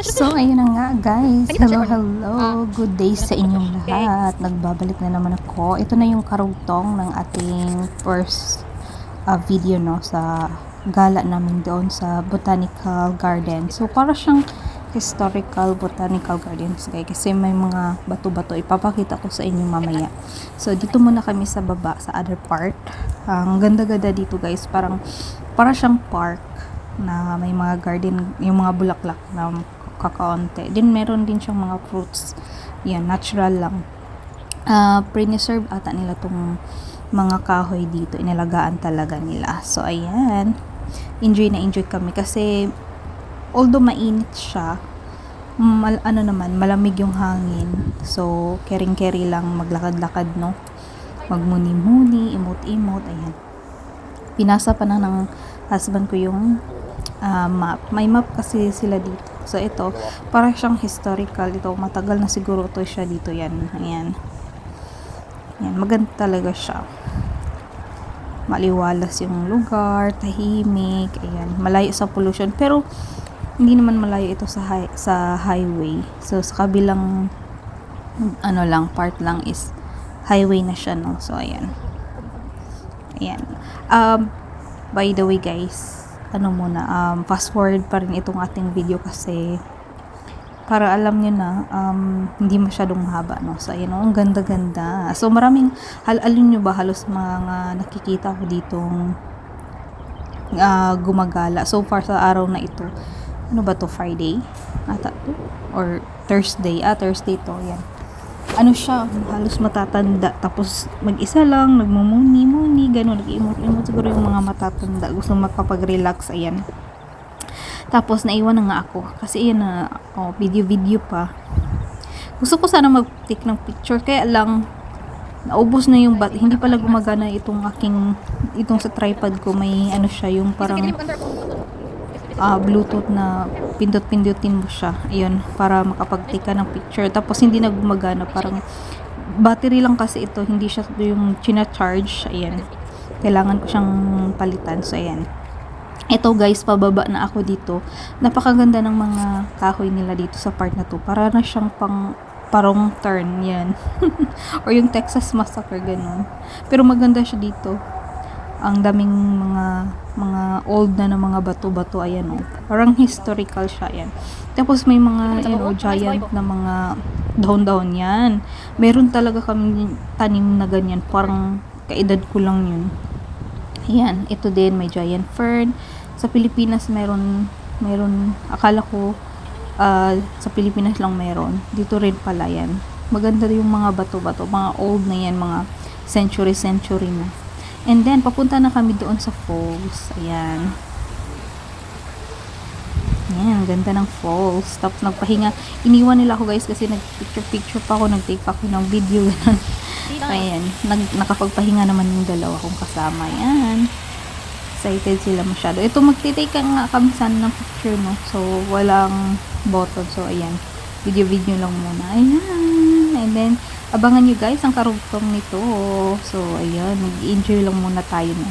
So, ayun na nga guys. Hello. Good day sa inyong lahat. Nagbabalik na naman ako. Ito na yung karugtong ng ating first video no sa gala namin doon sa Botanical Garden. So, para siyang historical botanical gardens guys. Kasi may mga bato-bato. Ipapakita ko sa inyo mamaya. So, dito muna kami sa baba sa other part. Ang ganda-ganda dito guys. Para siyang park na may mga garden, yung mga bulaklak na kakaunti. Din meron din siyang mga fruits. Yan, natural lang. Preserve ata nila tong mga kahoy dito. Inalagaan talaga nila. So, ayan. Enjoy na enjoy kami kasi although mainit siya, malamig yung hangin. So, kering-keri lang maglakad-lakad, no? Magmuni-muni, imot-imot, ayan. Pinasa pa na ng husband ko yung map. May map kasi sila dito. So, ito, para siyang historical. Ito, matagal na siguro to siya dito. Yan. Ayan. Yan. Maganda talaga siya. Maliwalas yung lugar. Tahimik. Ayan. Malayo sa pollution. Pero, hindi naman malayo ito sa highway. So, sa kabilang part lang is highway na siya, no? So, ayan. Ayan. By the way, guys, fast forward pa rin itong ating video kasi para alam nyo na hindi masyadong mahaba, no? So, ayan, ang ganda-ganda. So, maraming, alin nyo ba halos mga nakikita ko ditong gumagala. So far sa araw na ito, ano ba to, Friday? Ata to? Or Thursday? Thursday to, yan. Ano siya, halos matatanda, tapos mag-isa lang, nagmumuni-muni, gano'n, nag-imot-imot, siguro yung mga matatanda, gusto makapag-relax, ayan. Tapos, naiwan na nga ako, kasi ayan na, video-video pa. Gusto ko sana mag-take ng picture, kaya lang, naubos na yung hindi pala gumagana itong sa tripod ko, may siya, yung parang, Bluetooth na pindot-pindutin mo siya. Ayun, para makapag-take ka ng picture. Tapos, hindi na gumagana. Parang, battery lang kasi ito. Hindi siya yung china-charge. Ayan. Kailangan ko siyang palitan. So, ayan. Ito, guys, pababa na ako dito. Napakaganda ng mga kahoy nila dito sa part na to. Para na siyang parong turn. Yan. Or yung Texas Massacre, ganun. Pero maganda siya dito. Ang daming mga old na mga bato-bato, ayan, parang historical siya, yan. Tapos may mga giant na mga dahon-dahon yan. Meron talaga kami tanim na ganyan, parang kaedad ko lang yun. Yan, ito din may giant fern. Sa Pilipinas meron akala ko sa Pilipinas lang meron. Dito rin pala yan. Maganda yung mga bato-bato, mga old na yan, mga century na. And then, papunta na kami doon sa falls. Ayan. Ayan, ganda ng falls. Tapos, nagpahinga. Iniwan nila ako, guys, kasi nag-picture pa ako, nag-take pa ako ng video. Ayan. Nakapagpahinga naman yung dalawa kong kasama. Ayan. Excited sila masyado. Ito, magtitake nga kami sana ng picture, no? So, walang button. So, ayan. Video lang muna. Ayan. And then, abangan nyo guys ang karugtong nito. So, ayan, mag-enjoy lang muna tayo, no?